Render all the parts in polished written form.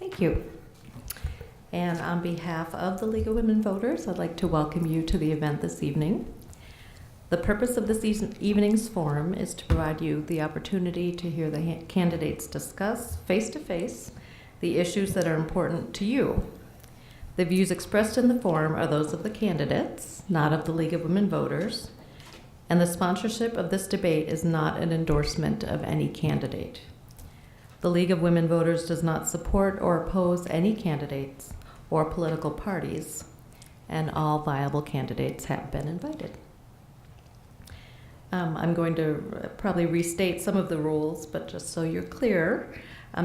Thank you. And on behalf of the League of Women Voters, I'd like to welcome you to the event this evening. The purpose of this evening's forum is to provide you the opportunity to hear the candidates discuss face-to-face the issues that are important to you. The views expressed in the forum are those of the candidates, not of the League of Women Voters, and the sponsorship of this debate is not an endorsement of any candidate. The League of Women Voters does not support or oppose any candidates or political parties, and all viable candidates have been invited. I'm going to probably restate some of the rules, but just so you're clear,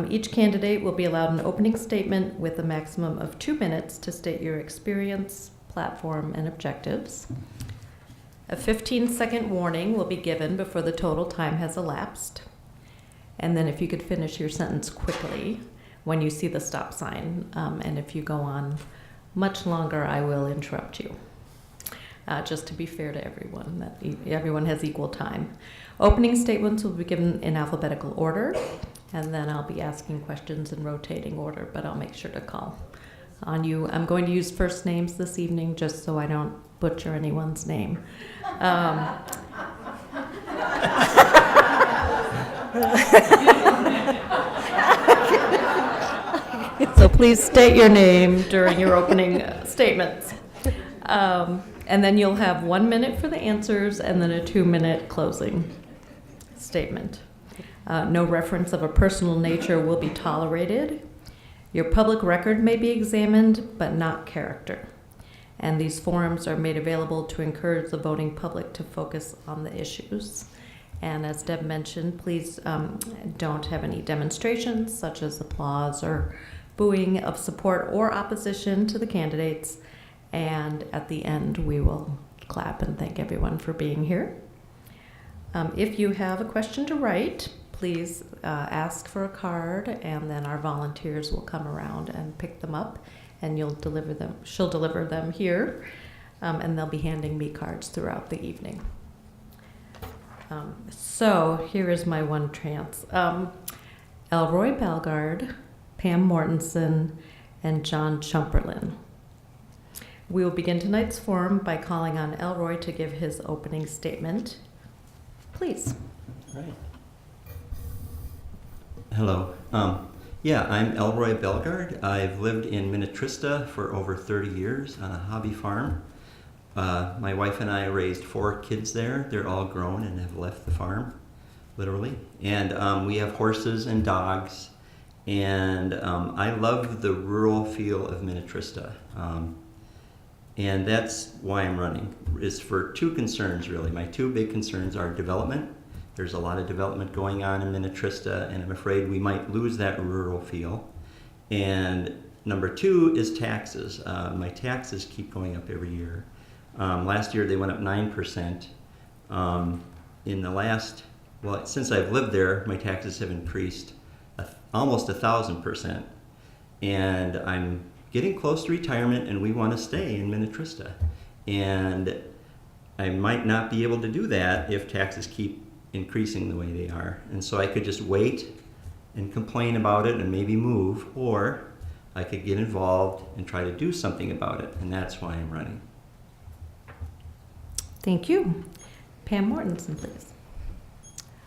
each candidate will be allowed an opening statement with a maximum of 2 minutes to state your experience, platform, and objectives. A 15-second warning will be given before the total time has elapsed. And then if you could finish your sentence quickly when you see the stop sign, and if you go on much longer, I will interrupt you. Just to be fair to everyone, that everyone has equal time. Opening statements will be given in alphabetical order, and then I'll be asking questions in rotating order, but I'll make sure to call on you. I'm going to use first names this evening just so I don't butcher anyone's name. So please state your name during your opening statements. And then you'll have 1 minute for the answers and then a 2-minute closing statement. No reference of a personal nature will be tolerated. Your public record may be examined, but not character. And these forums are made available to encourage the voting public to focus on the issues. And as Deb mentioned, please don't have any demonstrations such as applause or booing of support or opposition to the candidates. And at the end, we will clap and thank everyone for being here. If you have a question to write, please ask for a card, and then our volunteers will come around and pick them up, and you'll deliver them. She'll deliver them here, and they'll be handing me cards throughout the evening. So here is my one chance. Elroy Belgard, Pam Mortensen, and John Chumperlin. We will begin tonight's forum by calling on Elroy to give his opening statement. Please. Right. Hello. I'm Elroy Belgard. I've lived in Minnetrista for over 30 years on a hobby farm. My wife and I raised 4 kids there. They're all grown and have left the farm, literally. And we have horses and dogs. And I love the rural feel of Minnetrista. And that's why I'm running, is for 2 concerns, really. My 2 big concerns are development. There's a lot of development going on in Minnetrista, and I'm afraid we might lose that rural feel. And number 2 is taxes. My taxes keep going up every year. Last year they went up 9%. Since I've lived there, my taxes have increased almost 1,000%. And I'm getting close to retirement, and we want to stay in Minnetrista. And I might not be able to do that if taxes keep increasing the way they are. And so I could just wait and complain about it and maybe move, or I could get involved and try to do something about it. And that's why I'm running. Thank you. Pam Mortensen, please.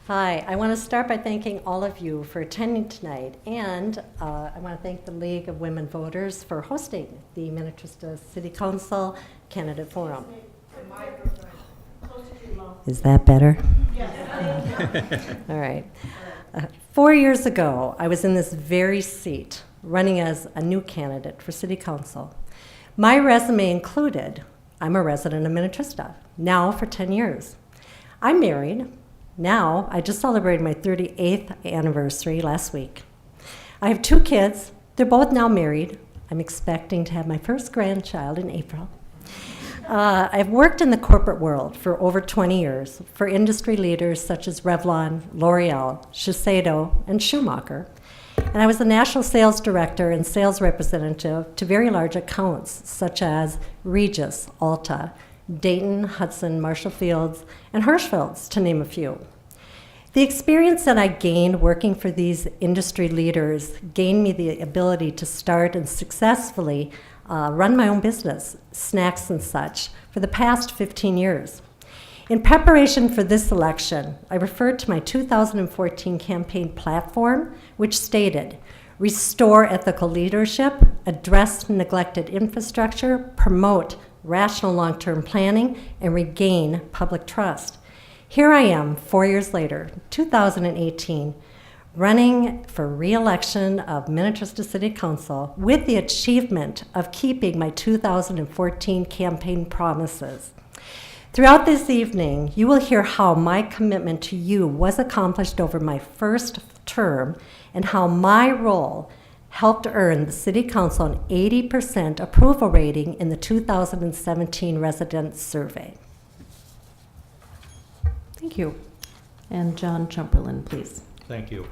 Hi, I want to start by thanking all of you for attending tonight, and I want to thank the League of Women Voters for hosting the Minnetrista City Council Candidate Forum. Is that better? Yes. All right. 4 years ago, I was in this very seat, running as a new candidate for City Council. My resume included, I'm a resident of Minnetrista, now for 10 years. I'm married. Now, I just celebrated my 38th anniversary last week. I have 2 kids. They're both now married. I'm expecting to have my first grandchild in April. I've worked in the corporate world for over 20 years for industry leaders such as Revlon, L'Oreal, Shiseido, and Schumacher. And I was the national sales director and sales representative to very large accounts such as Regis, Ulta, Dayton, Hudson, Marshall Fields, and Hirschfeld's, to name a few. The experience that I gained working for these industry leaders gained me the ability to start and successfully run my own business, Snacks and Such, for the past 15 years. In preparation for this election, I referred to my 2014 campaign platform, which stated, restore ethical leadership, address neglected infrastructure, promote rational long-term planning, and regain public trust. Here I am, 4 years later, 2018, running for re-election of Minnetrista City Council with the achievement of keeping my 2014 campaign promises. Throughout this evening, you will hear how my commitment to you was accomplished over my first term and how my role helped earn the City Council an 80% approval rating in the 2017 resident survey. Thank you. And John Chumperland, please. Thank you.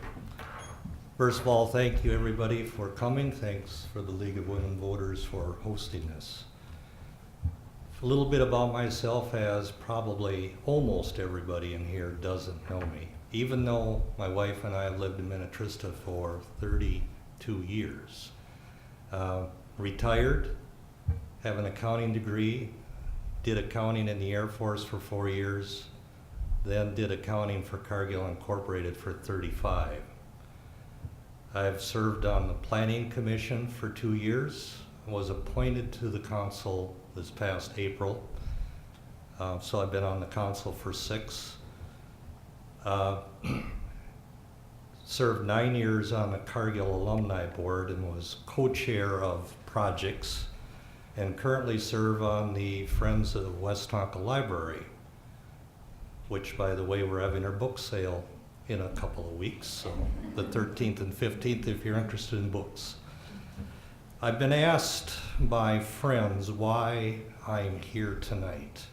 First of all, thank you everybody for coming. Thanks for the League of Women Voters for hosting this. A little bit about myself, as probably almost everybody in here doesn't know me, even though my wife and I have lived in Minnetrista for 32 years. Retired, have an accounting degree, did accounting in the Air Force for 4 years, then did accounting for Cargill Incorporated for 35. I've served on the Planning Commission for 2 years, was appointed to the council this past April, so I've been on the council for 6. Served 9 years on the Cargill Alumni Board and was co-chair of projects, and currently serve on the Friends of West Tonka Library, which, by the way, we're having our book sale in a couple of weeks, so the 13th and 15th if you're interested in books. I've been asked by friends why I'm here tonight.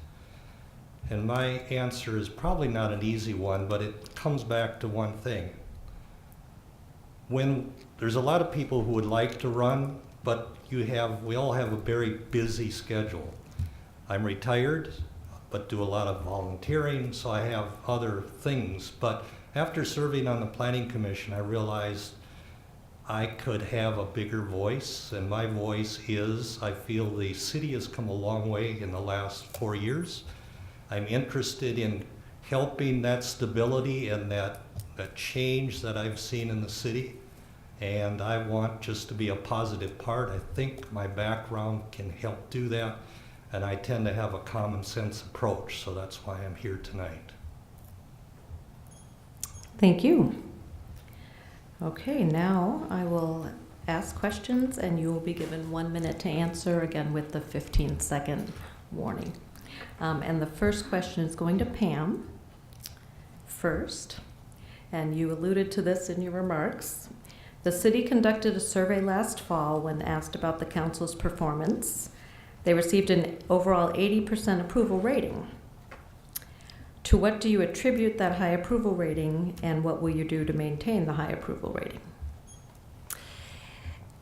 And my answer is probably not an easy one, but it comes back to one thing. When there's a lot of people who would like to run, but we all have a very busy schedule. I'm retired, but do a lot of volunteering, so I have other things. But after serving on the Planning Commission, I realized I could have a bigger voice, and my voice is, I feel the city has come a long way in the last 4 years. I'm interested in helping that stability and that change that I've seen in the city, and I want just to be a positive part. I think my background can help do that, and I tend to have a common sense approach, so that's why I'm here tonight. Thank you. Okay, now I will ask questions and you will be given 1 minute to answer, again with the 15-second warning. And the first question is going to Pam first, and you alluded to this in your remarks. The city conducted a survey last fall when asked about the council's performance. They received an overall 80% approval rating. To what do you attribute that high approval rating, and what will you do to maintain the high approval rating?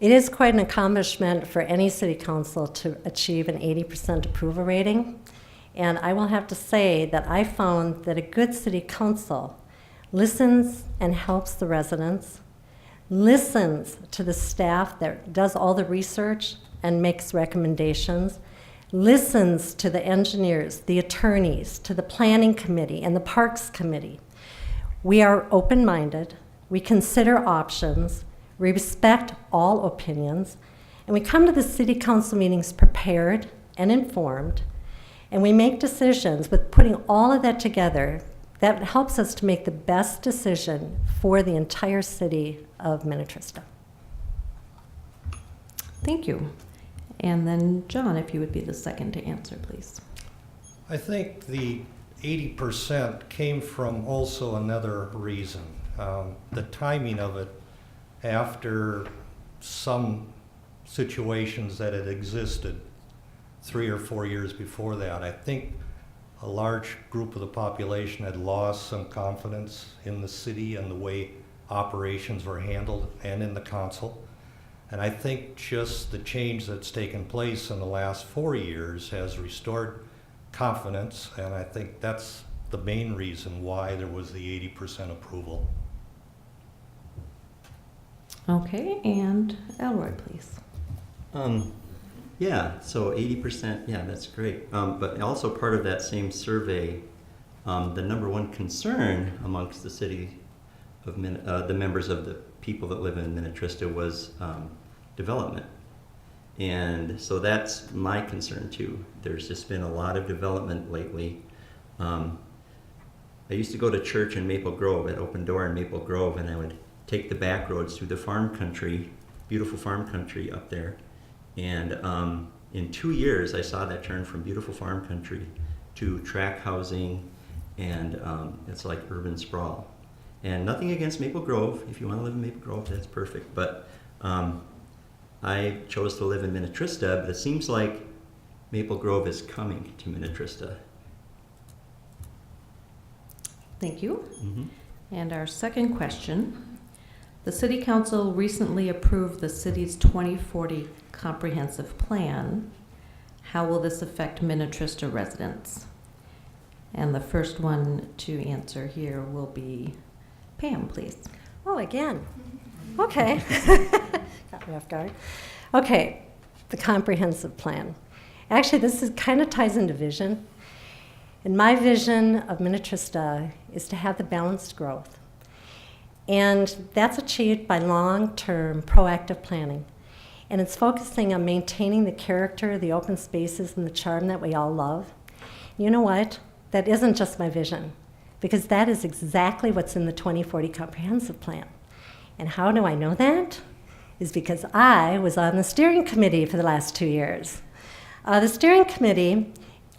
It is quite an accomplishment for any city council to achieve an 80% approval rating. And I will have to say that I found that a good city council listens and helps the residents, listens to the staff that does all the research and makes recommendations, listens to the engineers, the attorneys, to the planning committee and the parks committee. We are open-minded, we consider options, we respect all opinions, and we come to the city council meetings prepared and informed, and we make decisions with putting all of that together that helps us to make the best decision for the entire city of Minnetrista. Thank you. And then John, if you would be the second to answer, please. I think the 80% came from also another reason. The timing of it after some situations that had existed 3 or 4 years before that. I think a large group of the population had lost some confidence in the city and the way operations were handled and in the council. And I think just the change that's taken place in the last 4 years has restored confidence, and I think that's the main reason why there was the 80% approval. Okay, and Elroy, please. Yeah, so 80%, yeah, that's great. But also part of that same survey, the number one concern amongst the city of the members of the people that live in Minnetrista was development. And so that's my concern too. There's just been a lot of development lately. I used to go to church in Maple Grove, at Open Door in Maple Grove, and I would take the back roads through the farm country, beautiful farm country up there. And in 2 years, I saw that turn from beautiful farm country to tract housing, and it's like urban sprawl. And nothing against Maple Grove. If you want to live in Maple Grove, that's perfect. But I chose to live in Minnetrista, but it seems like Maple Grove is coming to Minnetrista. Thank you. Mm-hmm. And our second question. The City Council recently approved the city's 2040 comprehensive plan. How will this affect Minnetrista residents? And the first one to answer here will be Pam, please. Oh, again. Okay. Got me off guard. Okay, the comprehensive plan. Actually, this kind of ties into vision. And my vision of Minnetrista is to have the balanced growth. And that's achieved by long-term proactive planning. And it's focusing on maintaining the character, the open spaces, and the charm that we all love. You know what? That isn't just my vision, because that is exactly what's in the 2040 Comprehensive Plan. And how do I know that? Is because I was on the steering committee for the last 2 years. The steering committee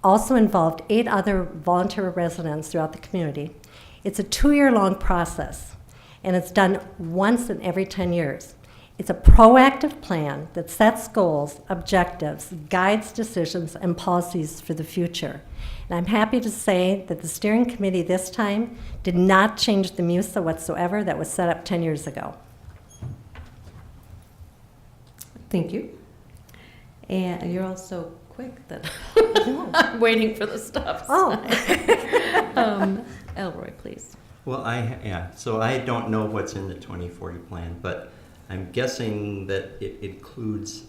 also involved 8 other volunteer residents throughout the community. It's a 2-year-long process, and it's done once in every 10 years. It's a proactive plan that sets goals, objectives, guides decisions, and policies for the future. And I'm happy to say that the steering committee this time did not change the MUSA whatsoever that was set up 10 years ago. Thank you. And you're all so quick that I'm waiting for the stuff. Oh. Elroy, please. Well, so I don't know what's in the 2040 plan, but I'm guessing that it includes,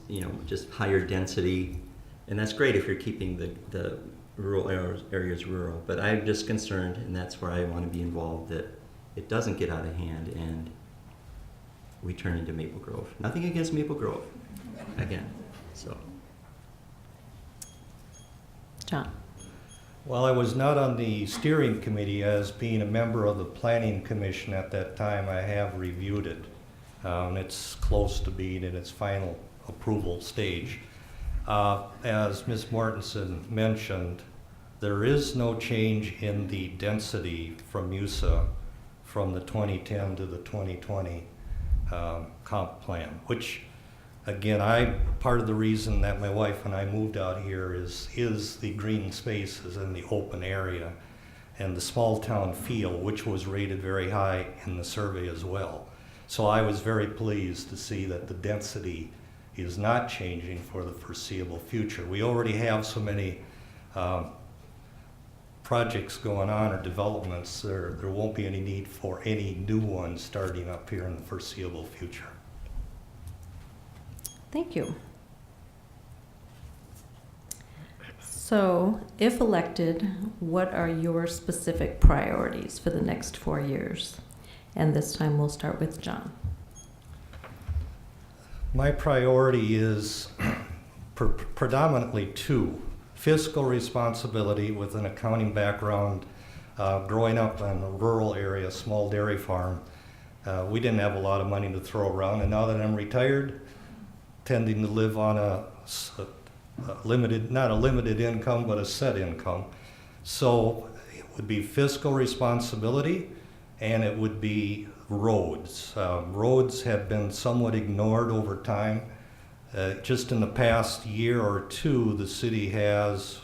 just higher density, and that's great if you're keeping the rural areas rural. But I'm just concerned, and that's where I want to be involved, that it doesn't get out of hand and we turn into Maple Grove. Nothing against Maple Grove, again. So, John. Well, I was not on the steering committee. As being a member of the planning commission at that time, I have reviewed it. It's close to being in its final approval stage. As Ms. Mortensen mentioned, there is no change in the density from MUSA from the 2010 to the 2020 comp plan, which, again, part of the reason that my wife and I moved out here is the green spaces and the open area and the small town feel, which was rated very high in the survey as well. So I was very pleased to see that the density is not changing for the foreseeable future. We already have so many projects going on or developments, there won't be any need for any new ones starting up here in the foreseeable future. Thank you. So, if elected, what are your specific priorities for the next 4 years? And this time we'll start with John. My priority is predominantly 2. Fiscal responsibility with an accounting background, growing up in a rural area, small dairy farm. We didn't have a lot of money to throw around, and now that I'm retired, tending to live on a limited, not a limited income, but a set income. So it would be fiscal responsibility, and it would be roads. Roads have been somewhat ignored over time. Just in the past year or 2, the city has,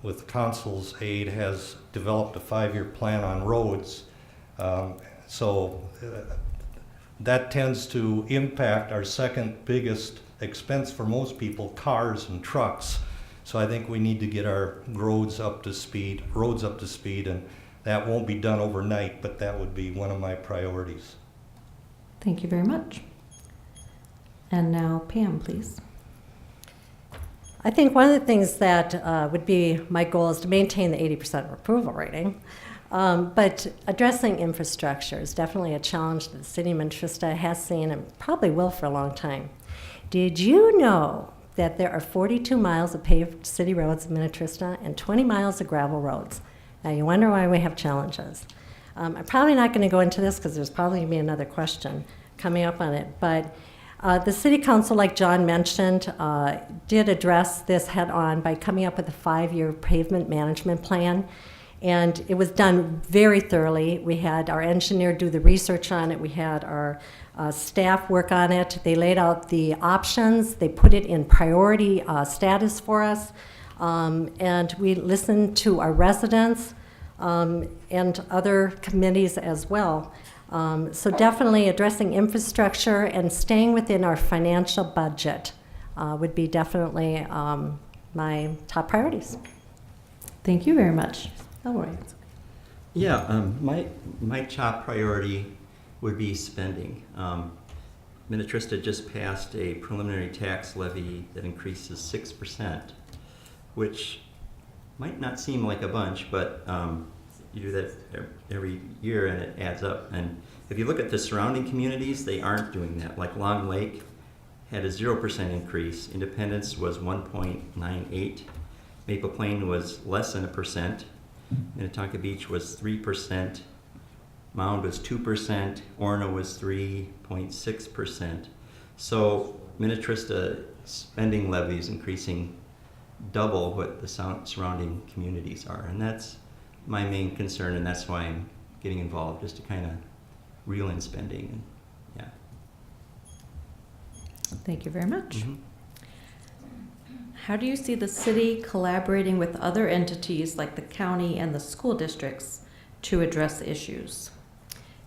with council's aid, has developed a 5-year plan on roads. That tends to impact our second biggest expense for most people, cars and trucks. So I think we need to get our roads up to speed, and That won't be done overnight, but that would be one of my priorities. Thank you very much. And now Pam, please. I think one of the things that would be my goal is to maintain the 80% approval rating. But addressing infrastructure is definitely a challenge that the city of Minnetrista has seen and probably will for a long time. Did you know that there are 42 miles of paved city roads in Minnetrista and 20 miles of gravel roads? Now you wonder why we have challenges. I'm probably not going to go into this because there's probably going to be another question coming up on it, but the City Council, like John mentioned, did address this head-on by coming up with a 5-year pavement management plan, and it was done very thoroughly. We had our engineer do the research on it. We had our staff work on it. They laid out the options. They put it in priority status for us, and we listened to our residents and other committees as well. So definitely addressing infrastructure and staying within our financial budget would be definitely my top priorities. Thank you very much. Elroy. Yeah, my top priority would be spending. Minnetrista just passed a preliminary tax levy that increases 6%, which might not seem like a bunch, but you do that every year and it adds up. And if you look at the surrounding communities, they aren't doing that. Like Long Lake had a 0% increase. Independence was 1.98. Maple Plain was less than 1%. Minnetonka Beach was 3%. Mound was 2%. Orno was 3.6%. So Minnetrista spending levy is increasing double what the surrounding communities are. And that's my main concern, and that's why I'm getting involved, just to kind of reel in spending. And, yeah. Thank you very much. How do you see the city collaborating with other entities like the county and the school districts to address issues?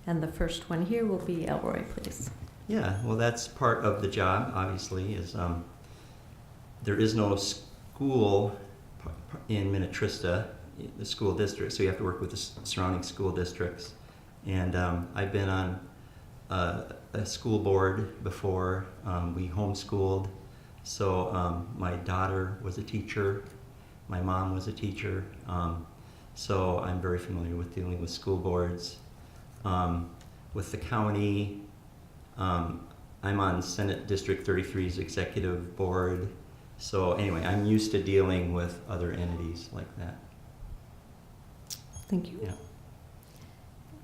And the first one here will be Elroy, please. Yeah, well, that's part of the job, obviously, is there is no school in Minnetrista, the school district, so you have to work with the surrounding school districts. And I've been on a school board before. We homeschooled, so my daughter was a teacher, my mom was a teacher, so I'm very familiar with dealing with school boards. With the county, I'm on Senate District 33's executive board, so anyway, I'm used to dealing with other entities like that. Thank you. Yeah.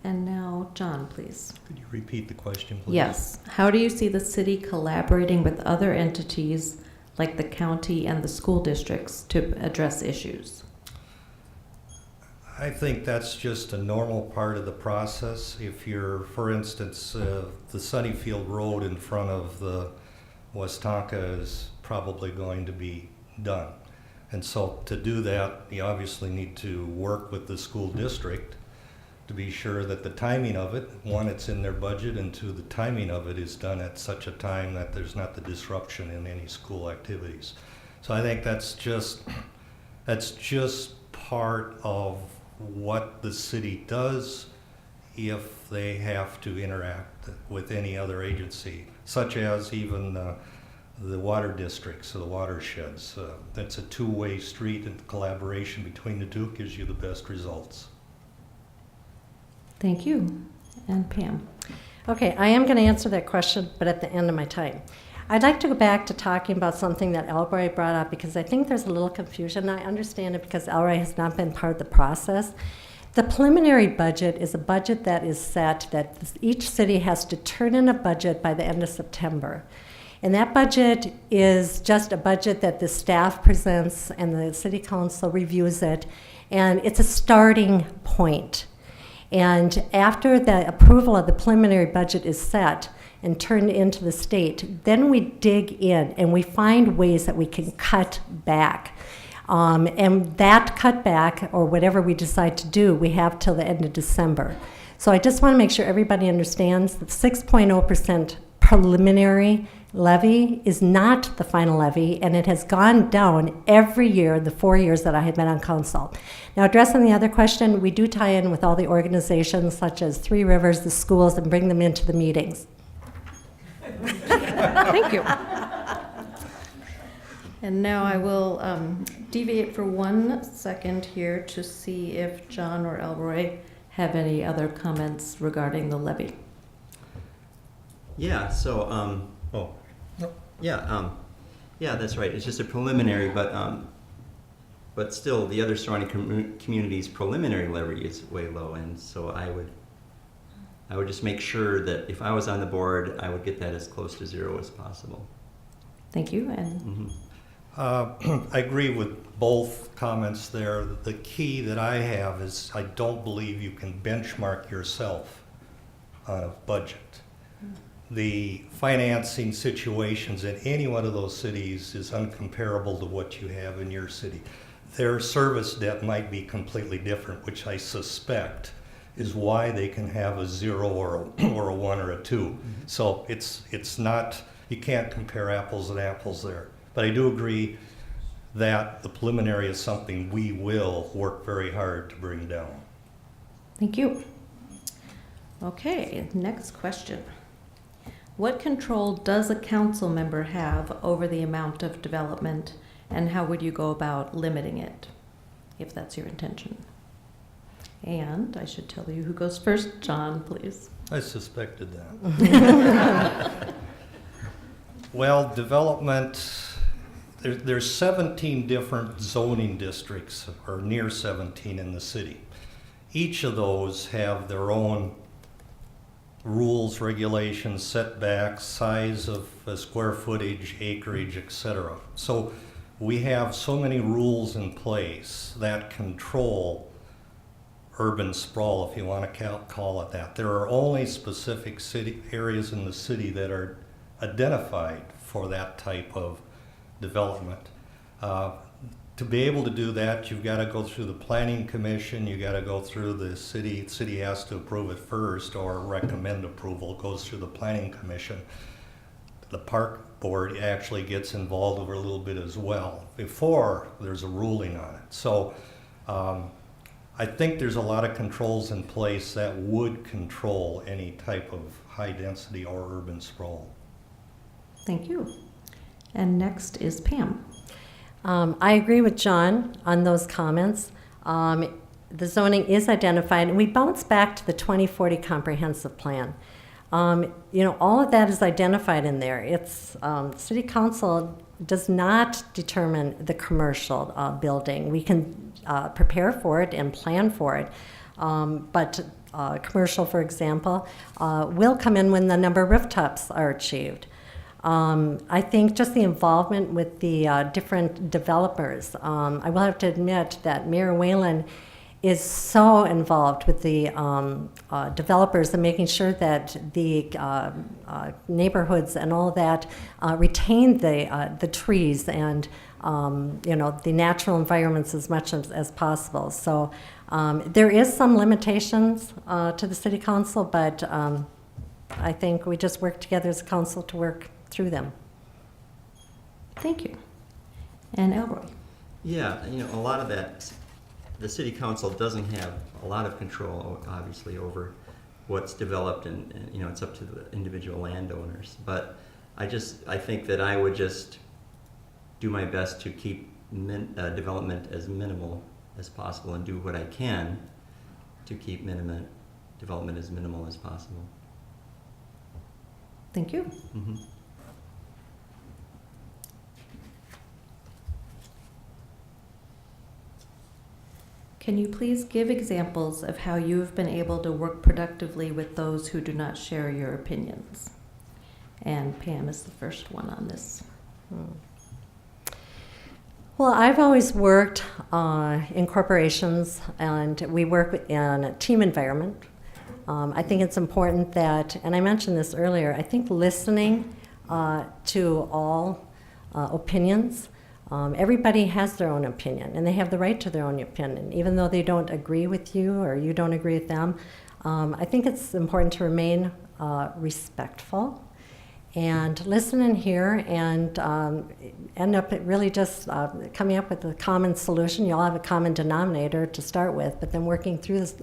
And now John, please. Could you repeat the question, please? Yes. How do you see the city collaborating with other entities like the county and the school districts to address issues? I think that's just a normal part of the process. If you're, for instance, the Sunnyfield Road in front of the Westonka is probably going to be done. And so to do that, you obviously need to work with the school district to be sure that the timing of it, one, it's in their budget, and two, the timing of it is done at such a time that there's not the disruption in any school activities. So I think that's just part of what the city does if they have to interact with any other agency, such as even the water districts or the watersheds. That's a two-way street, and collaboration between the two gives you the best results. Thank you. And Pam. Okay, I am going to answer that question, but at the end of my time. I'd like to go back to talking about something that Elroy brought up, because I think there's a little confusion. I understand it because Elroy has not been part of the process. The preliminary budget is a budget that is set that each city has to turn in a budget by the end of September. And that budget is just a budget that the staff presents and the city council reviews it, and it's a starting point. And after the approval of the preliminary budget is set and turned into the state, then we dig in and we find ways that we can cut back. And that cutback, or whatever we decide to do, we have till the end of December. So I just want to make sure everybody understands that 6.0% preliminary levy is not the final levy, and it has gone down every year the 4 years that I have been on council. Now, addressing the other question, we do tie in with all the organizations such as Three Rivers, the schools, and bring them into the meetings. Thank you. And now I will deviate for 1 second here to see if John or Elroy have any other comments regarding the levy. Yeah, so, yeah, that's right. It's just a preliminary, but still, the other surrounding communities' preliminary levy is way low, and so I would just make sure that if I was on the board, I would get that as close to zero as possible. Thank you. And I agree with both comments there. The key that I have is I don't believe you can benchmark yourself on a budget. The financing situations in any one of those cities is uncomparable to what you have in your city. Their service debt might be completely different, which I suspect is why they can have a 0 or a 1 or a 2. Mm-hmm. So it's not, you can't compare apples and apples there. But I do agree that the preliminary is something we will work very hard to bring down. thank you. Okay, next question. What control does a council member have over the amount of development, and how would you go about limiting it, if that's your intention? And I should tell you who goes first. John, please. I suspected that. Well, development, there's 17 different zoning districts, or near 17 in the city. Each of those have their own rules, regulations, setbacks, size of square footage, acreage, etc. So we have so many rules in place that control urban sprawl, if you want to call it that. There are only specific city areas in the city that are identified for that type of development. To be able to do that, you've got to go through the planning commission, you got to go through the city. City has to approve it first or recommend approval. It goes through the planning commission. The park board actually gets involved over a little bit as well before there's a ruling on it. So I think there's a lot of controls in place that would control any type of high density or urban sprawl. Thank you. And next is Pam. I agree with John on those comments. The zoning is identified, and we bounce back to the 2040 comprehensive plan. All of that is identified in there. It's City Council does not determine the commercial building. We can prepare for it and plan for it, but commercial, for example, will come in when the number of rooftops are achieved. I think just the involvement with the different developers. I will have to admit that Mayor Whalen is so involved with the developers and making sure that the neighborhoods and all that retain the trees and the natural environments as much as possible. So there is some limitations to the City Council, but I think we just work together as a council to work through them. Thank you. And Elroy. Yeah, a lot of that, the city council doesn't have a lot of control, obviously, over what's developed, and it's up to the individual landowners. But I think that I would just do my best to keep development as minimal as possible and do what I can to keep development as minimal as possible. Thank you. Mm-hmm. Can you please give examples of how you have been able to work productively with those who do not share your opinions? And Pam is the first one on this. Well, I've always worked in corporations, and we work in a team environment. I think it's important that, and I mentioned this earlier, I think listening to all opinions. Everybody has their own opinion, and they have the right to their own opinion, even though they don't agree with you or you don't agree with them. I think it's important to remain respectful and listen and hear and end up really just coming up with a common solution. You'll have a common denominator to start with, but then working through this,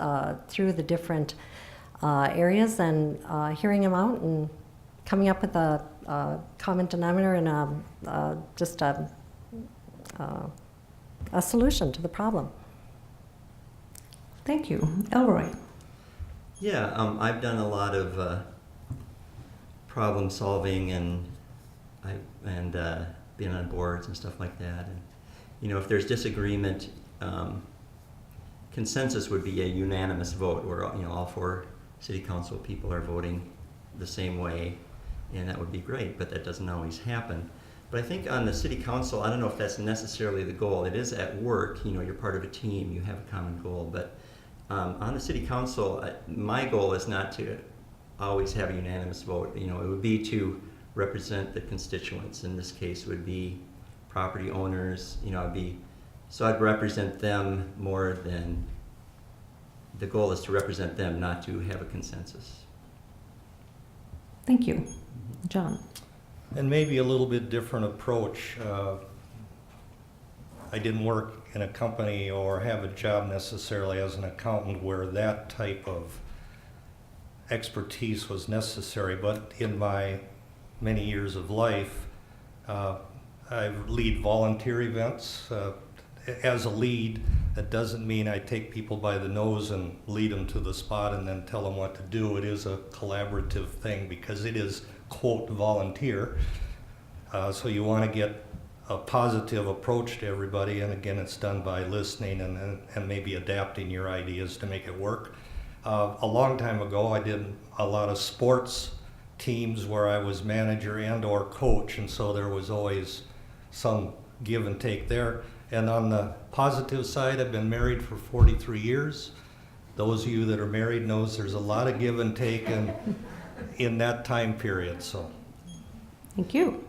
through the different areas and hearing them out and coming up with a common denominator and just a solution to the problem. Thank you. Elroy? Yeah, I've done a lot of problem solving and being on boards and stuff like that. And you know, if there's disagreement, consensus would be a unanimous vote where all 4 city council people are voting the same way, and that would be great. But that doesn't always happen. But I think on the city council, I don't know if that's necessarily the goal. It is at work. You're part of a team. You have a common goal. But on the city council, my goal is not to always have a unanimous vote. It would be to represent the constituents. In this case, it would be property owners. So I'd represent them more than, the goal is to represent them, not to have a consensus. Thank you. John? And maybe a little bit different approach. I didn't work in a company or have a job necessarily as an accountant where that type of expertise was necessary, but in my many years of life, I lead volunteer events. As a lead, that doesn't mean I take people by the nose and lead them to the spot and then tell them what to do. It is a collaborative thing because it is, quote, volunteer. So you want to get a positive approach to everybody, and again, it's done by listening and maybe adapting your ideas to make it work. A long time ago, I did a lot of sports teams where I was manager and or coach, and so there was always some give and take there. And on the positive side, I've been married for 43 years. Those of you that are married knows there's a lot of give and take in that time period. So, Thank you.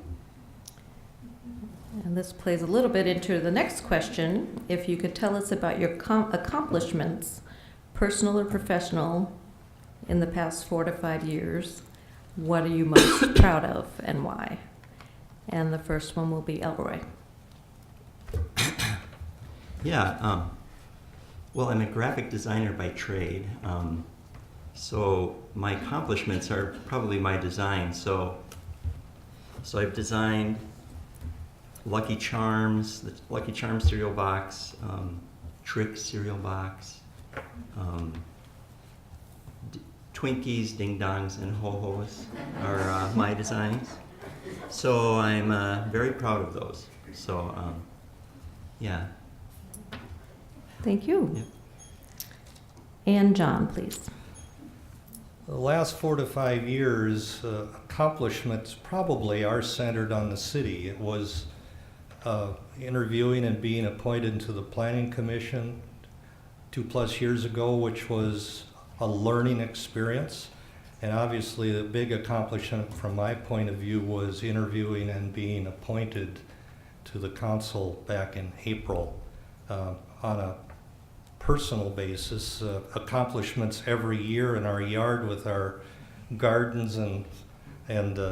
And this plays a little bit into the next question. If you could tell us about your accomplishments, personal or professional, in the past 4 to 5 years, what are you most proud of and why? And the first one will be Elroy. Yeah, well, I'm a graphic designer by trade, so my accomplishments are probably my design. So I've designed Lucky Charms, the Lucky Charms cereal box, Trick cereal box, Twinkies, Ding Dongs, and Ho-Hos are my designs. So I'm very proud of those. So, yeah. Thank you. Yeah. And John, please. the last 4 to 5 years, accomplishments probably are centered on the city. It was interviewing and being appointed to the Planning Commission 2+ years ago, which was a learning experience. And obviously the big accomplishment from my point of view was interviewing and being appointed to the council back in April. On a personal basis, accomplishments every year in our yard with our gardens and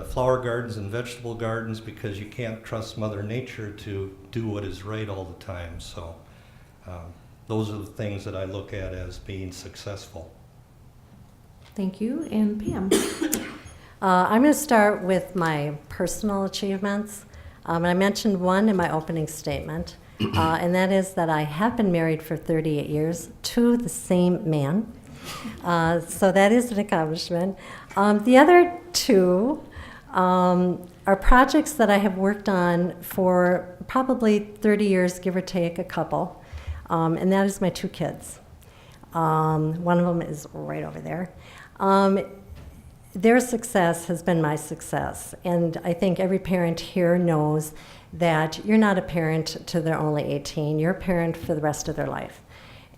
flower gardens and vegetable gardens, because you can't trust Mother Nature to do what is right all the time. So those are the things that I look at as being successful. Thank you. And Pam. I'm going to start with my personal achievements. And I mentioned one in my opening statement, and that is that I have been married for 38 years to the same man. So that is an accomplishment. The other two are projects that I have worked on for probably 30 years, give or take a couple, and that is my 2 kids. One of them is right over there. Their success has been my success, and I think every parent here knows that you're not a parent till they're only 18. You're a parent for the rest of their life.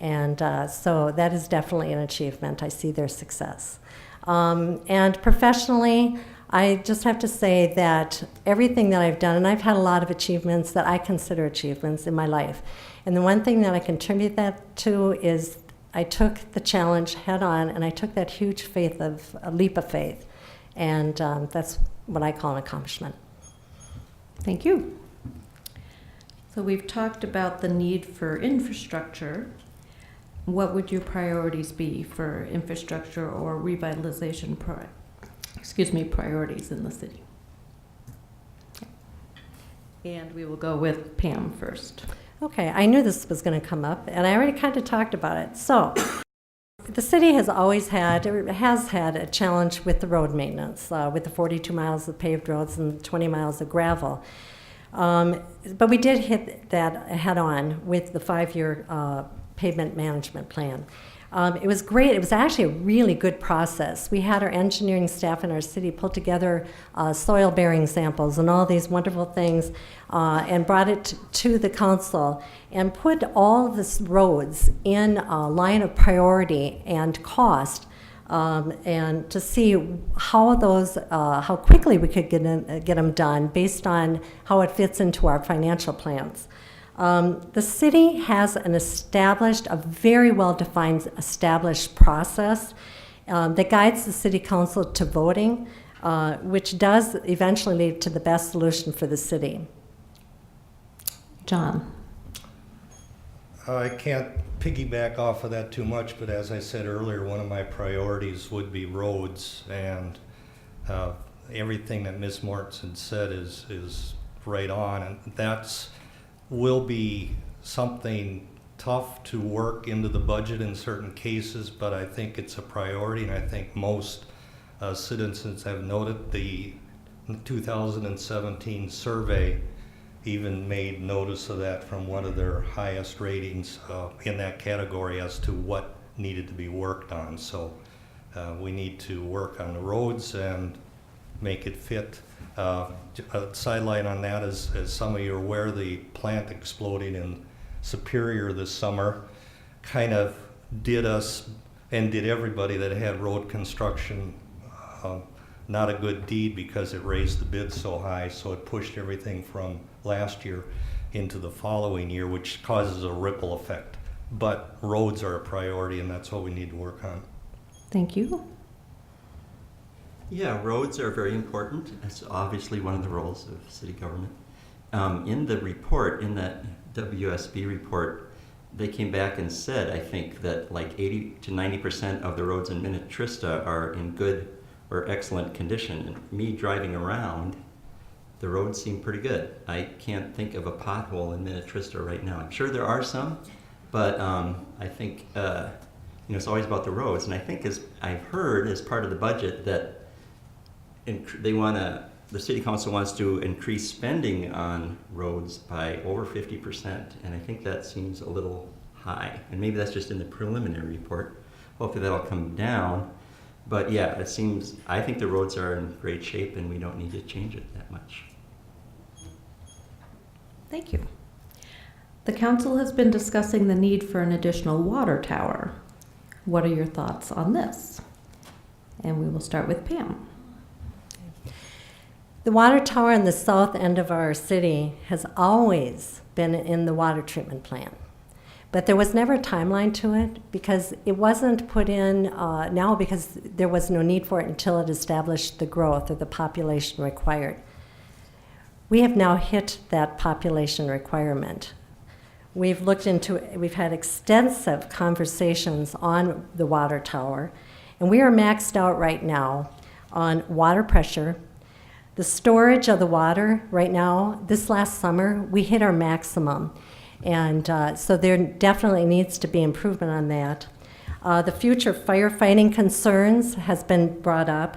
And so that is definitely an achievement. I see their success. And professionally, I just have to say that everything that I've done, and I've had a lot of achievements that I consider achievements in my life. And the one thing that I contribute that to is I took the challenge head on, and I took that huge a leap of faith. And that's what I call an accomplishment. Thank you. So we've talked about the need for infrastructure. What would your priorities be for infrastructure or revitalization priorities in the city? And we will go with Pam first. Okay, I knew this was going to come up, and I already kind of talked about it. So, the city has had a challenge with the road maintenance, with the 42 miles of paved roads and 20 miles of gravel. But we did hit that head on with the 5-year pavement management plan. It was great. It was actually a really good process. We had our engineering staff in our city pull together soil bearing samples and all these wonderful things and brought it to the council and put all of these roads in a line of priority and cost and to see how quickly we could get them done based on how it fits into our financial plans. The city has a very well-defined established process that guides the city council to voting, which does eventually lead to the best solution for the city. John. I can't piggyback off of that too much, but as I said earlier, one of my priorities would be roads, and everything that Ms. Mortensen said is right on, and that's will be something tough to work into the budget in certain cases, but I think it's a priority, and I think most citizens have noted. The 2017 survey even made notice of that from one of their highest ratings in that category as to what needed to be worked on. So we need to work on the roads and make it fit. A sideline on that is, as some of you are aware, the plant exploding in Superior this summer kind of did us and did everybody that had road construction not a good deed, because it raised the bid so high, so it pushed everything from last year into the following year, which causes a ripple effect. But roads are a priority, and that's what we need to work on. Thank you. Yeah, roads are very important. That's obviously one of the roles of city government. In the report, in that WSB report, they came back and said, I think, that like 80 to 90% of the roads in Minnetrista are in good or excellent condition. And me driving around, the roads seem pretty good. I can't think of a pothole in Minnetrista right now. I'm sure there are some, but I think it's always about the roads. And I think, as I've heard, as part of the budget, that the city council wants to increase spending on roads by over 50%, and I think that seems a little high. And maybe that's just in the preliminary report. Hopefully that'll come down. But yeah, I think the roads are in great shape, and we don't need to change it that much. Thank you. The council has been discussing the need for an additional water tower. What are your thoughts on this? And we will start with Pam. The water tower in the south end of our city has always been in the water treatment plant. But there was never a timeline to it because it wasn't put in now because there was no need for it until it established the growth or the population required. We have now hit that population requirement. We've had extensive conversations on the water tower, and we are maxed out right now on water pressure. The storage of the water right now, this last summer, we hit our maximum. And so there definitely needs to be improvement on that. The future firefighting concerns has been brought up.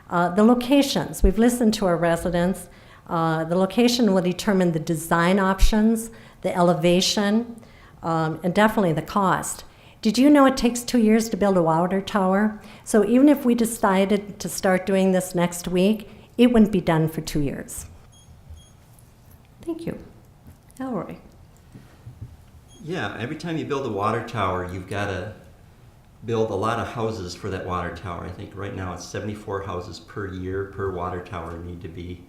The locations, we've listened to our residents. The location will determine the design options, the elevation, and definitely the cost. Did you know it takes 2 years to build a water tower? So even if we decided to start doing this next week, it wouldn't be done for 2 years. Thank you. Elroy. Yeah, every time you build a water tower, you've got to build a lot of houses for that water tower. I think right now it's 74 houses per year per water tower need to be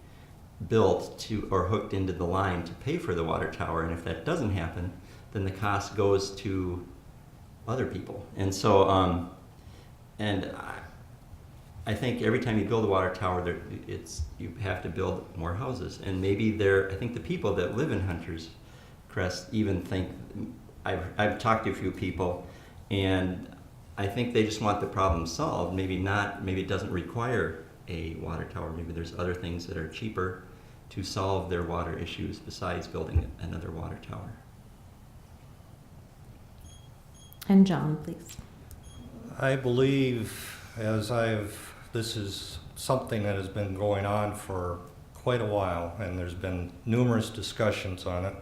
built or hooked into the line to pay for the water tower. And if that doesn't happen, then the cost goes to other people. And so, I think every time you build a water tower, you have to build more houses. And maybe I think the people that live in Hunter's Crest even think, I've talked to a few people, and I think they just want the problem solved. Maybe it doesn't require a water tower. Maybe there's other things that are cheaper to solve their water issues besides building another water tower. And John, please. I believe, this is something that has been going on for quite a while, and there's been numerous discussions on it.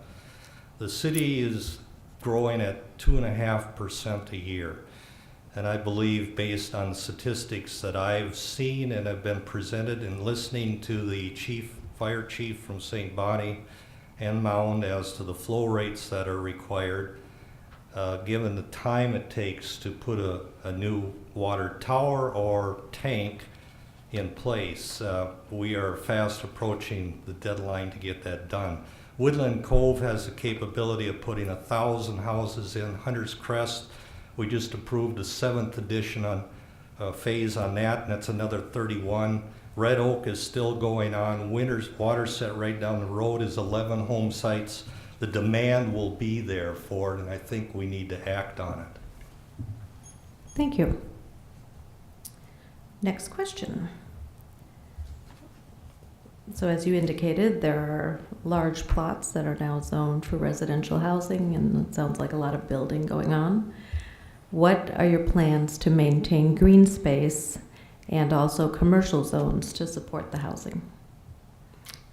The city is growing at 2.5% a year. And I believe, based on statistics that I've seen and have been presented and listening to the fire chief from St. Bonnie and Mound as to the flow rates that are required, given the time it takes to put a new water tower or tank in place, we are fast approaching the deadline to get that done. Woodland Cove has the capability of putting 1,000 houses in. Hunter's Crest, we just approved a 7th edition phase on that, and that's another 31. Red Oak is still going on. Winter's Waterset right down the road is 11 home sites. The demand will be there for it, and I think we need to act on it. Thank you. Next question. So as you indicated, there are large plots that are now zoned for residential housing, and it sounds like a lot of building going on. What are your plans to maintain green space and also commercial zones to support the housing?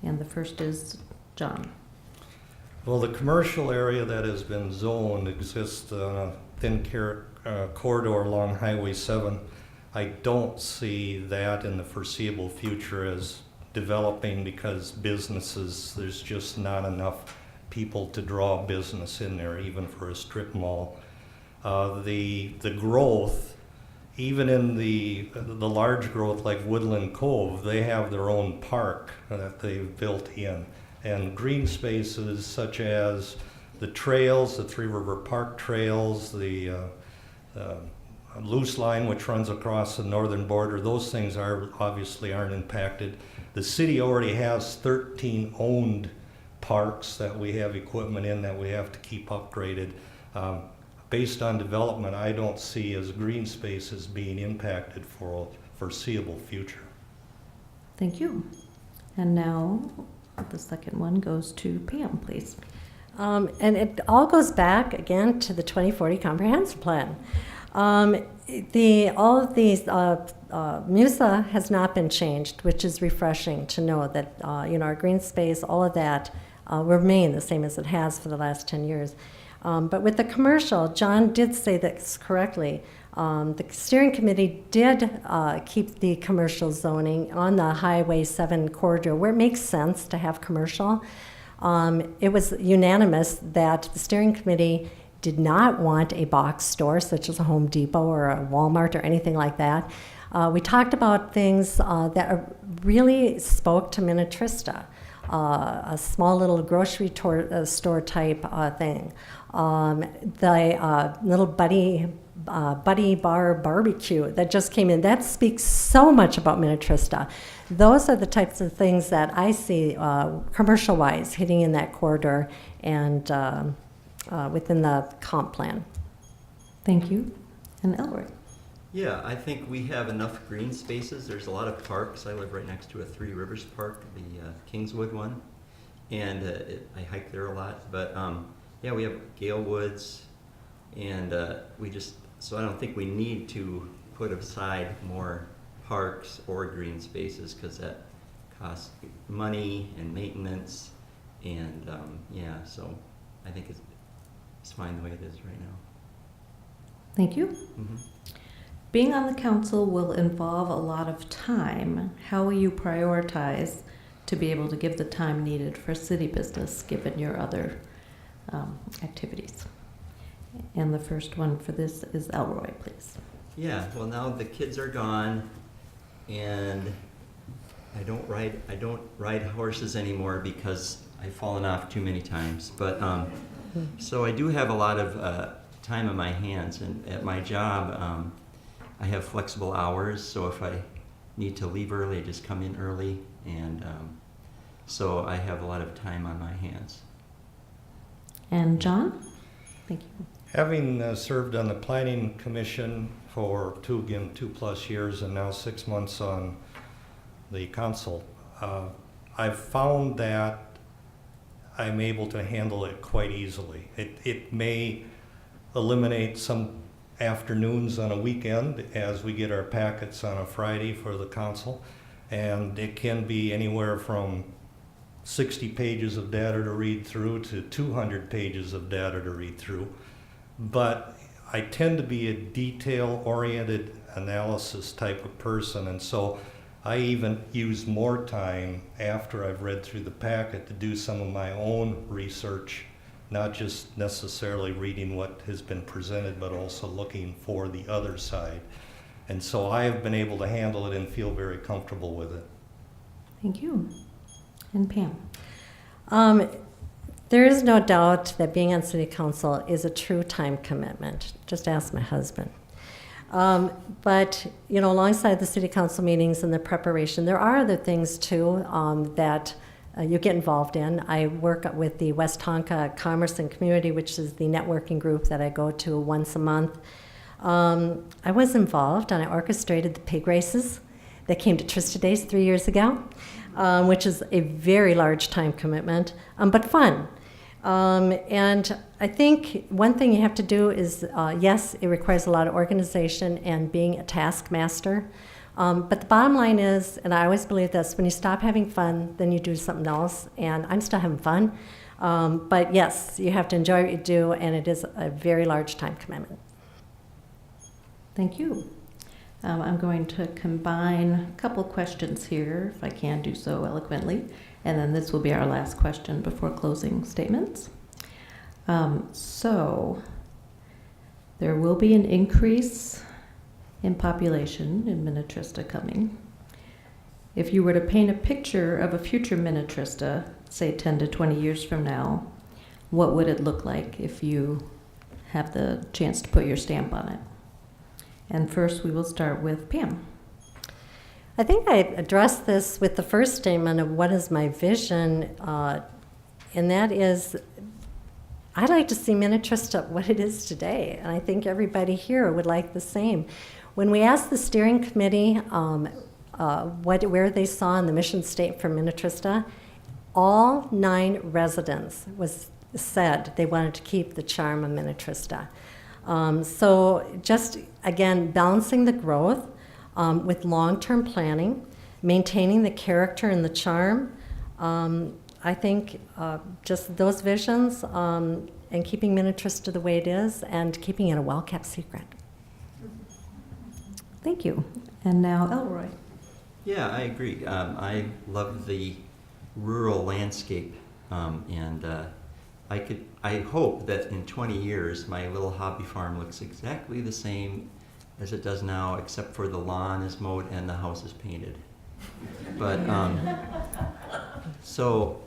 And the first is John. Well, the commercial area that has been zoned exists on a thin corridor along Highway 7. I don't see that in the foreseeable future as developing because there's just not enough people to draw business in there, even for a strip mall. The growth, even in the large growth like Woodland Cove, they have their own park that they've built in. And green spaces such as the trails, the Three River Park trails, the loose line which runs across the northern border, those things obviously aren't impacted. The city already has 13 owned parks that we have equipment in that we have to keep upgraded. Based on development, I don't see as green spaces being impacted for a foreseeable future. Thank you. And now the second one goes to Pam, please. And it all goes back again to the 2040 Comprehensive Plan. All of these, MUSA has not been changed, which is refreshing to know that our green space, all of that will remain the same as it has for the last 10 years. But with the commercial, John did say this correctly. The steering committee did keep the commercial zoning on the Highway 7 corridor where it makes sense to have commercial. It was unanimous that the steering committee did not want a box store such as a Home Depot or a Walmart or anything like that. We talked about things that really spoke to Minnetrista, a small little grocery store type thing. The little buddy bar barbecue that just came in, that speaks so much about Minnetrista. Those are the types of things that I see commercial-wise hitting in that corridor and within the comp plan. Thank you. And Elroy. Yeah, I think we have enough green spaces. There's a lot of parks. I live right next to a Three Rivers Park, the Kingswood one, and I hike there a lot. But yeah, we have Gale Woods, and so I don't think we need to put aside more parks or green spaces because that costs money and maintenance, and yeah, so I think it's fine the way it is right now. Thank you. Mm-hmm. Being on the council will involve a lot of time. How will you prioritize to be able to give the time needed for city business given your other activities? And the first one for this is Elroy, please. Yeah, well now the kids are gone, and I don't ride horses anymore because I've fallen off too many times. But so I do have a lot of time on my hands, and at my job I have flexible hours. So if I need to leave early, I just come in early, and so I have a lot of time on my hands. And John? Thank you. Having served on the Planning Commission for 2+ years and now 6 months on the council, I've found that I'm able to handle it quite easily. It may eliminate some afternoons on a weekend as we get our packets on a Friday for the council, and it can be anywhere from 60 pages of data to read through to 200 pages of data to read through. But I tend to be a detail-oriented analysis type of person, and so I even use more time after I've read through the packet to do some of my own research, not just necessarily reading what has been presented, but also looking for the other side. And so I have been able to handle it and feel very comfortable with it. Thank you. And Pam? There is no doubt that being on city council is a true time commitment. Just ask my husband. But, you know, alongside the city council meetings and the preparation, there are other things too that you get involved in. I work with the West Tonka Commerce and Community, which is the networking group that I go to once a month. I was involved and I orchestrated the pig races that came to Trista Days 3 years ago, which is a very large time commitment, but fun. And I think one thing you have to do is, yes, it requires a lot of organization and being a taskmaster. But the bottom line is, and I always believe this, when you stop having fun, then you do something else, and I'm still having fun. But yes, you have to enjoy what you do, and it is a very large time commitment. Thank you. I'm going to combine a couple questions here, if I can do so eloquently, and then this will be our last question before closing statements. So there will be an increase in population in Minnetrista coming. If you were to paint a picture of a future Minnetrista, say 10 to 20 years from now, what would it look like if you have the chance to put your stamp on it? And first we will start with Pam. I think I addressed this with the first statement of what is my vision, and that is I'd like to see Minnetrista what it is today, and I think everybody here would like the same. When we asked the steering committee where they saw in the mission statement for Minnetrista, all 9 residents said they wanted to keep the charm of Minnetrista. So just, again, balancing the growth with long-term planning, maintaining the character and the charm. I think just those visions and keeping Minnetrista the way it is and keeping it a well-kept secret. Thank you. And now Elroy. Yeah, I agree. I love the rural landscape, and I hope that in 20 years my little hobby farm looks exactly the same as it does now, except for the lawn is mowed and the house is painted. But so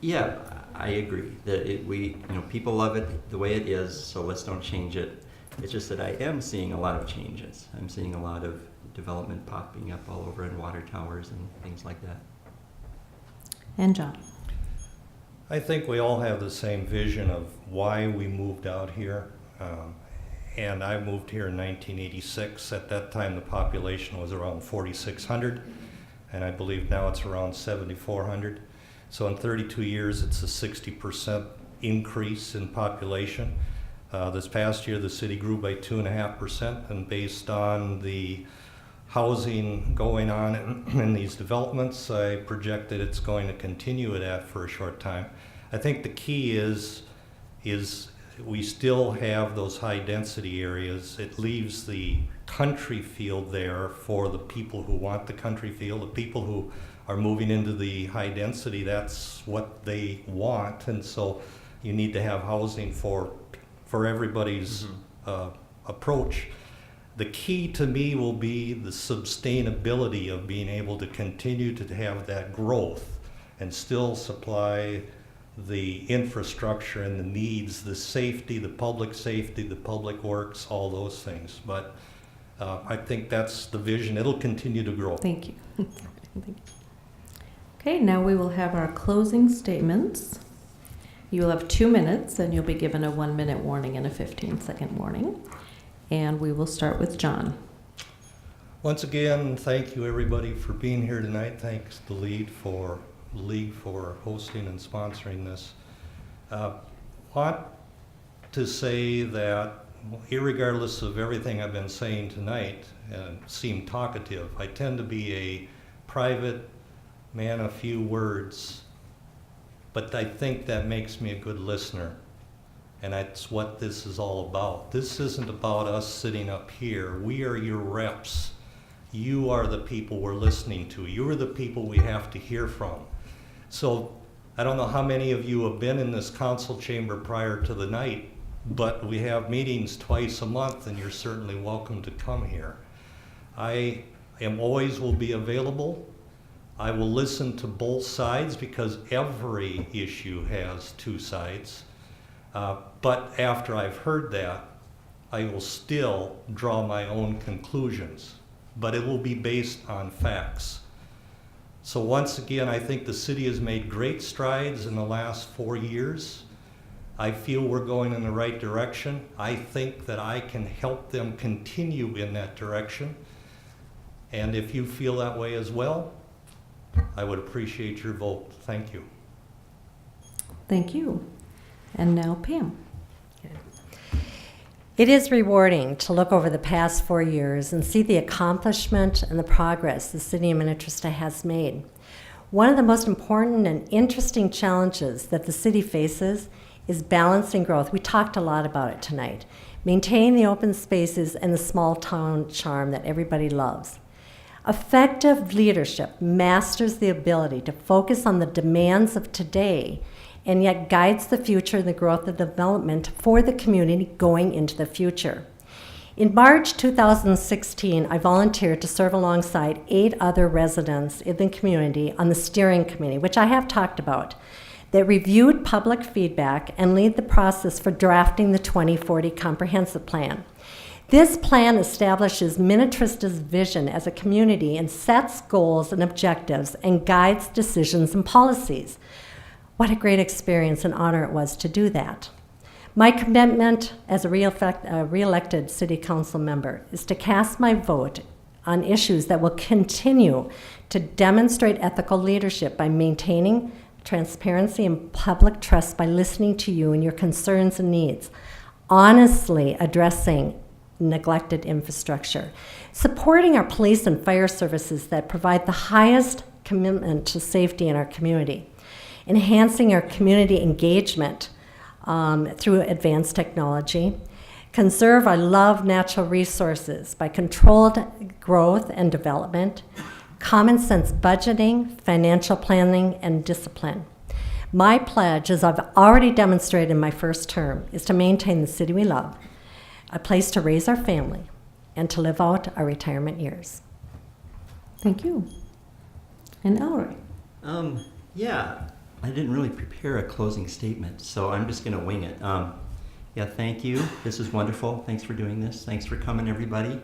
yeah, I agree that people love it the way it is, so let's don't change it. It's just that I am seeing a lot of changes. I'm seeing a lot of development popping up all over in water towers and things like that. And John. I think we all have the same vision of why we moved out here. And I moved here in 1986. At that time, the population was around 4,600, and I believe now it's around 7,400. So in 32 years, it's a 60% increase in population. This past year, the city grew by 2.5%, and based on the housing going on in these developments, I project that it's going to continue at that for a short time. I think the key is we still have those high density areas. It leaves the country feel there for the people who want the country feel, the people who are moving into the high density, that's what they want. And so you need to have housing for everybody's approach. The key to me will be the sustainability of being able to continue to have that growth and still supply the infrastructure and the needs, the safety, the public works, all those things. But I think that's the vision. It'll continue to grow. Thank you. Thank you. Okay, now we will have our closing statements. You will have 2 minutes, and you'll be given a 1-minute warning and a 15-second warning. And we will start with John. Once again, thank you everybody for being here tonight. Thanks to the league for hosting and sponsoring this. Want to say that irregardless of everything I've been saying tonight and seem talkative, I tend to be a private man of few words, but I think that makes me a good listener. And that's what this is all about. This isn't about us sitting up here. We are your reps. You are the people we're listening to. You are the people we have to hear from. So I don't know how many of you have been in this council chamber prior to the night, but we have meetings twice a month, and you're certainly welcome to come here. I am always will be available. I will listen to both sides because every issue has two sides. But after I've heard that, I will still draw my own conclusions, but it will be based on facts. So once again, I think the city has made great strides in the last 4 years. I feel we're going in the right direction. I think that I can help them continue in that direction. And if you feel that way as well, I would appreciate your vote. Thank you. Thank you. And now Pam. It is rewarding to look over the past 4 years and see the accomplishment and the progress the city of Minnetrista has made. One of the most important and interesting challenges that the city faces is balancing growth. We talked a lot about it tonight. Maintaining the open spaces and the small town charm that everybody loves. Effective leadership masters the ability to focus on the demands of today and yet guides the future and the growth of development for the community going into the future. In March 2016, I volunteered to serve alongside 8 other residents in the community on the steering committee, which I have talked about, that reviewed public feedback and lead the process for drafting the 2040 Comprehensive Plan. This plan establishes Minnetrista's vision as a community and sets goals and objectives and guides decisions and policies. What a great experience and honor it was to do that. My commitment as a re-elected city council member is to cast my vote on issues that will continue to demonstrate ethical leadership by maintaining transparency and public trust by listening to you and your concerns and needs, honestly addressing neglected infrastructure, supporting our police and fire services that provide the highest commitment to safety in our community, enhancing our community engagement through advanced technology, conserve our loved natural resources by controlled growth and development, common sense budgeting, financial planning, and discipline. My pledge, as I've already demonstrated in my first term, is to maintain the city we love, a place to raise our family, and to live out our retirement years. Thank you. And Elroy. Yeah, I didn't really prepare a closing statement, so I'm just going to wing it. Yeah, thank you. This is wonderful. Thanks for doing this. Thanks for coming, everybody.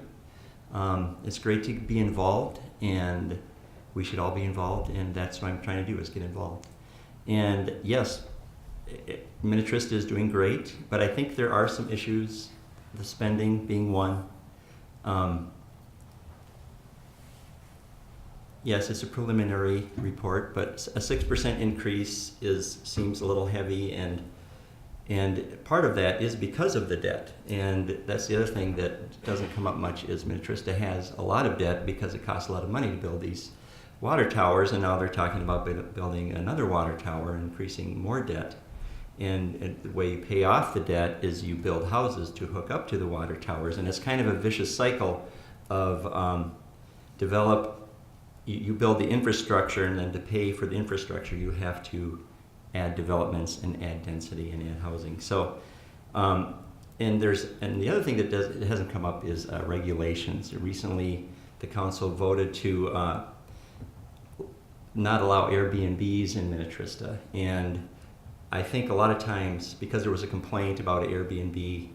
It's great to be involved, and we should all be involved, and that's what I'm trying to do, is get involved. And yes, Minnetrista is doing great, but I think there are some issues, the spending being one. Yes, it's a preliminary report, but a 6% increase seems a little heavy, and part of that is because of the debt. And that's the other thing that doesn't come up much is Minnetrista has a lot of debt because it costs a lot of money to build these water towers, and now they're talking about building another water tower, increasing more debt. And the way you pay off the debt is you build houses to hook up to the water towers, and it's kind of a vicious cycle of you build the infrastructure, and then to pay for the infrastructure you have to add developments and add density and add housing. So, and the other thing that hasn't come up is regulations. Recently, the council voted to not allow Airbnbs in Minnetrista, and I think a lot of times, because there was a complaint about Airbnb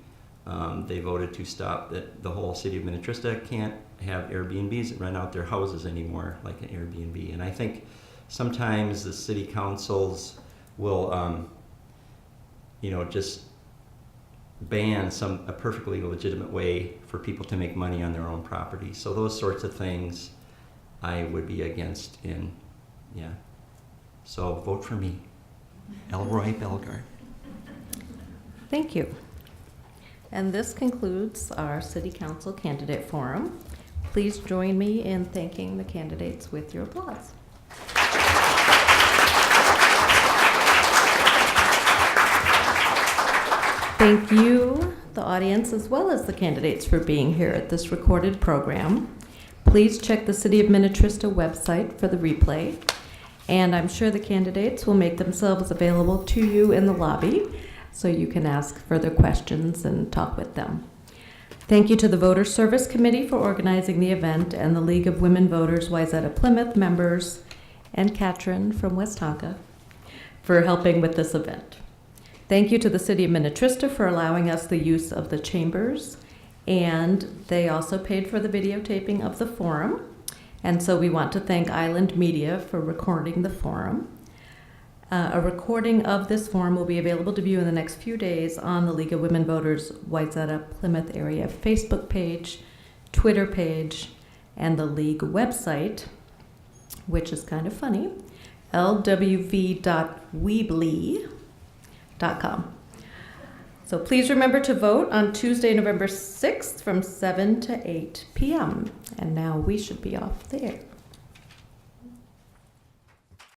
They voted to stop that the whole city of Minnetrista can't have Airbnbs that rent out their houses anymore, like an Airbnb. And I think sometimes the city councils will, just ban a perfectly legitimate way for people to make money on their own property. So those sorts of things I would be against So vote for me, Elroy Belgard. Thank you. And this concludes our City Council Candidate Forum. Please join me in thanking the candidates with your applause. Thank you, the audience, as well as the candidates for being here at this recorded program. Please check the City of Minnetrista website for the replay, and I'm sure the candidates will make themselves available to you in the lobby so you can ask further questions and talk with them. Thank you to the Voter Service Committee for organizing the event, and the League of Women Voters Wayzata Plymouth members, and Katrin from West Tonka for helping with this event. Thank you to the City of Minnetrista for allowing us the use of the chambers, and they also paid for the videotaping of the forum. And so we want to thank Island Media for recording the forum. A recording of this forum will be available to view in the next few days on the League of Women Voters Wayzata Plymouth area Facebook page, Twitter page, and the League website, which is kind of funny, lwv.weebly.com. So please remember to vote on Tuesday, November 6th from 7 to 8 p.m. And now we should be off the air.